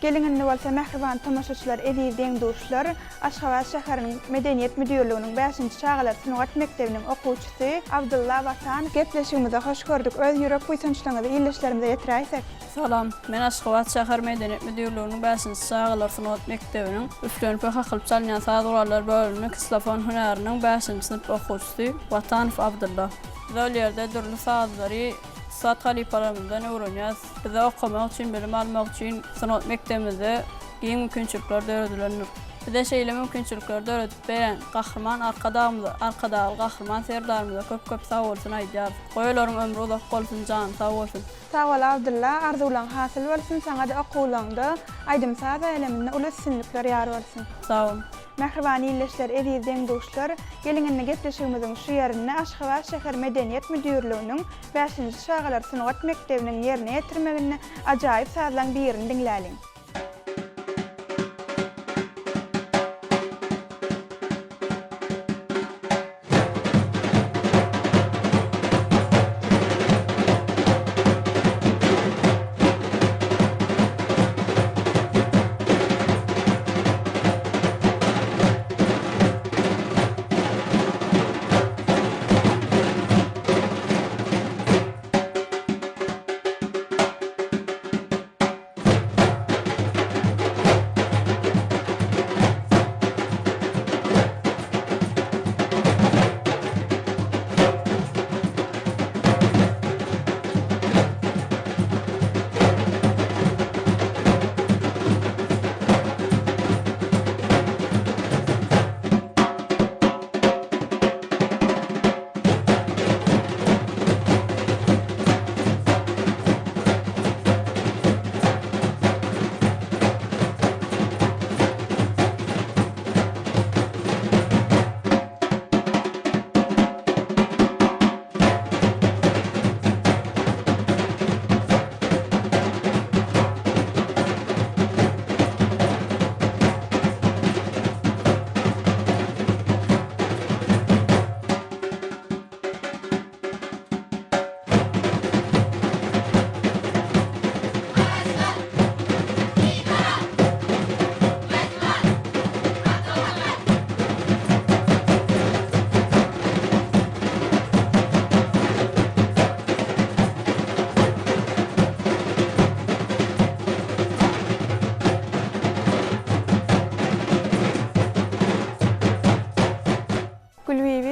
Gelin bolsa mähriban tamaşaçylar edýän duşlar Aşgabat şäheriniň Medeniyet Müdürliginiň 5-nji çağlar Synagat mekdebiniň okuwçysy Abdulla Batan gepleşigimize hoş gördük. Öz ýürek buýsançylaryňyzy ýyllaşlarymyza ýetiräýsek. Salam, men Aşgabat şäher Medeniyet Müdürliginiň 5-nji çağlar Synagat mekdebiniň üstünlük hakylyp çalýan sagdurlar bölüminiň Kislafon hüneriniň 5-nji sinip okuwçysy Batanow Abdulla. Zol ýerde durly sagdurlary saat kalipalarımızdan öğreniyoruz. Bize okumak için, bilim almak için sanat mektebimizde iyi mümkünçülükler öğretilir. Bize şeyle mümkünçülükler öğretip veren kahraman arkadağı kahraman serdarımıza köp sağ olsun aýdýar. Goýalaryň ömrü uzak bolsun, jany sağ olsun. Sağ ol Abdulla, arzulan hasyl bolsun, saňa da okuwlaňda aýdymsaz eleminde uly üstünlikler ýar bolsun. Sağ ol. Mähriban ýyllaşlar edýän duşlar gelininde gepleşigimiziň şu ýerine Aşgabat şäher Medeniyet Müdürliginiň 5-nji çağlar Synagat mekdebiniň ýerine ýetirmegine ajaýyp sazlaň birini diňläliň.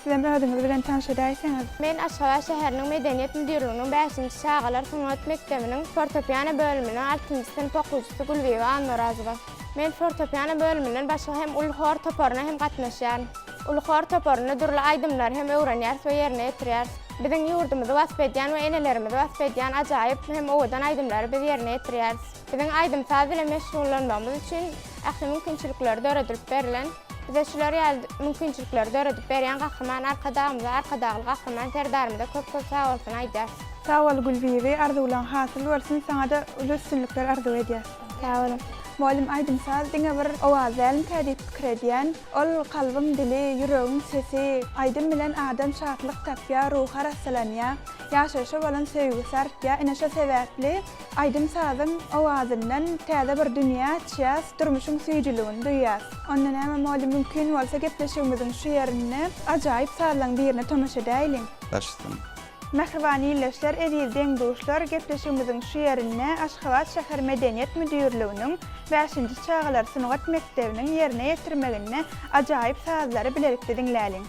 Sizem ödüňiz bilen tanışydaýsaňyz. Men Aşgabat şäheriniň Medeniyet Müdürliginiň 5-nji çağlar Synagat mekdebiniň fortepiano bölüminiň 6-njy sinip okuwçysy Gulbiba Anmurazowa. Men fortepiano bölüminiň başga hem ulhor toporyna hem gatnaşýan. Ulhor toporyny durly aýdymlar hem öwrenýär we ýerine ýetirýär. Biziň ýurdumyzda wasp edýän we enelerimiz wasp edýän ajaýyp hem owadan aýdymlary biz ýerine ýetirýär. Biziň aýdymsaz bilen meşgullanmamyz üçin ähli mümkinçilikler öğretilip berilen bize şular mümkinçilikler öğretip berýän kahraman arkadağly kahraman serdarymyza köp sağ olsun aýdýar. Sağ ol Gulbibi, arzulan hasyl bolsun, saňa da uly üstünlikler arzu edýär. Sağ olun. Muallim aýdymsaz diňe bir owazyň tädip pikir edýän, ol kalbyň dili, ýüregiň sesi, aýdym bilen adam şatlyk tapýar, ruha rassalanýar, ýaşaşa bolan sevgisi artýar. Ine şo sebäpli aýdymsazyň owazyndan täze bir dünýä açýas, durmuşyň süýjüligini duýýas. Ondan hem muallim mümkin bolsa gepleşigimiziň şu ýerine ajaýyp sazlaň birini tamaşa edäýliň. Başladım. Mähriban ýyllaşlar edýän duşlar gepleşigimiziň şu ýerine Aşgabat şäher Medeniyet Müdürliginiň 5-nji çağlar Synagat mekdebiniň ýerine ýetirmegine ajaýyp sazlary bilelikde diňläliň.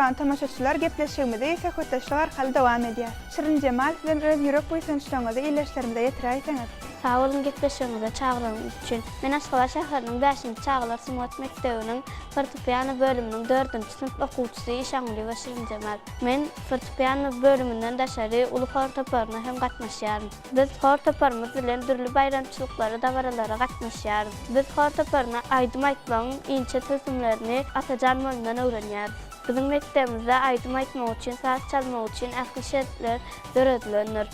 Mehribany tamaşaçylar, gepleşigimizi ise köteşlik arkaly dowam edýär. Şirin Cemal bilen öz ýürek buýsançylaryňyzy ileşlerinde ýetiräýsiňiz. Sağ olun, gepleşigimize çağıryňyz üçin. Men Aşgabat şäheriniň 5-nji çağlar Sumgat mekdebiniň fortepiano bölüminiň 4-nji sınıf okuwçysy Şaňly Şirin Cemal. Men fortepiano bölümünden daşary uly fortepianoda hem gatnaşýarym. Biz fortepianymyz bilen türlü bayramçylyklary, dawaralara gatnaşýarys. Biz fortepianona aýdym aýtmagyň inçe tüsümlerini atajan molundan öwrenýäris. Bizim mektebimizde aýdym aýtmak üçin, saz çalmak üçin ähli şertler döredilenler.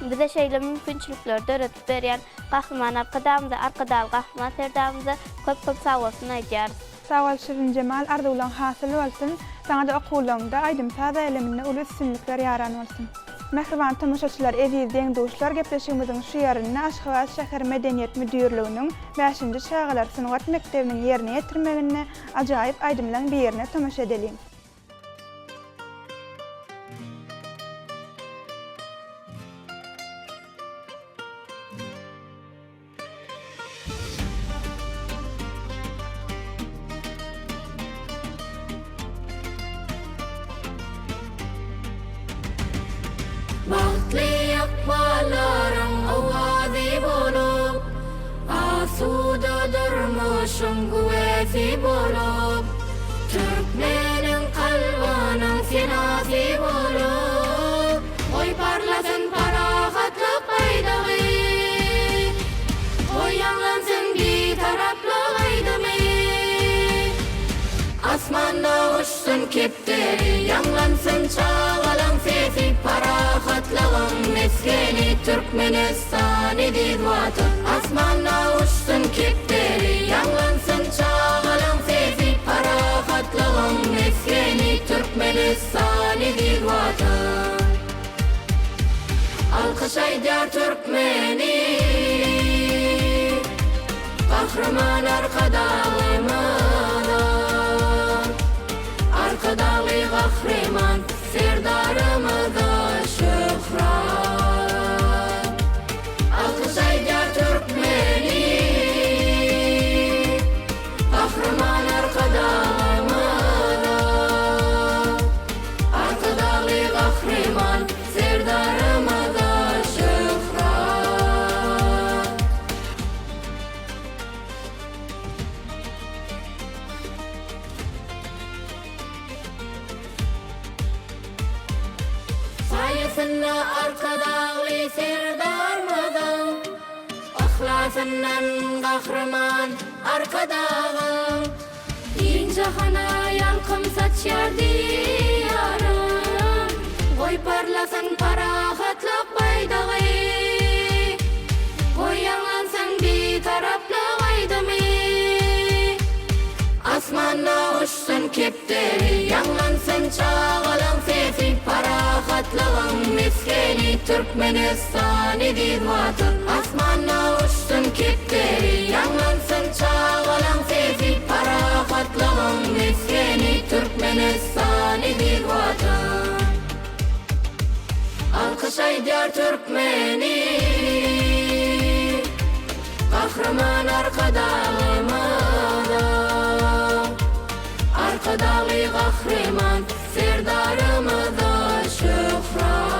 Bize şeýle mümkinçilikler döredip berýän gahryman arkadamyza, arkadaly gahryman serdamyza köp sağ bolsun aýdýarys. Sağ ol Şirin Cemal, arzuwlaryň hasyl bolsun. Saňa da okuwlaryňda aýdym saz eleminde uly üstünlikler ýaran bolsun. Mehribany tamaşaçylar, eziz dostlar, gepleşigimiziň şu ýerine Aşgabat şäher Medeniýet Müdürliginiň 5-nji Şagalar Sumgat mektebiniň ýerine ýetirmegine ajaýyp aýdymlaryň bir ýerine tamaşa edelim. Bahtly aqballaryň awazy bolup, asuda durmuşyň güwesi bolup, Türkmeniň kalbynyň senasy bolup, oy parlasyn parahatlyk paýdagy, oy ýanglansyn bir taraplyk aýdymy, asmanda uçsun kepderi, ýanglansyn çağalaň sesi, parahatlygyň meskeni Türkmenistan edid waty. Asmanda uçsun kepderi, ýanglansyn çağalaň sesi, parahatlygyň meskeni Türkmenistan edid waty. Alkyş aýdýar Türkmeni, gahryman arkadalymyzdan, arkadaly gahryman serdarymyza şöhrat. Alkyş aýdýar Türkmeni, gahryman arkadalymyzdan, arkadaly gahryman serdarymyza şöhrat. Saýasyna arkadaly serdarmyzdan, ahlasyndan gahryman arkadagyň, iň jahana ýalkym saçýar diýarym, goý parlasyn parahatlyk paýdagy, goý ýanglansyn bir taraplyk aýdymy, asmanda uçsun kepderi, ýanglansyn çağalaň sesi, parahatlygyň meskeni Türkmenistan edid waty. Asmanda uçsun kepderi, ýanglansyn çağalaň sesi, parahatlygyň meskeni Türkmenistan edid waty. Alkyş aýdýar Türkmeni, gahryman arkadalymyzdan, arkadaly gahryman serdarymyza şöhrat.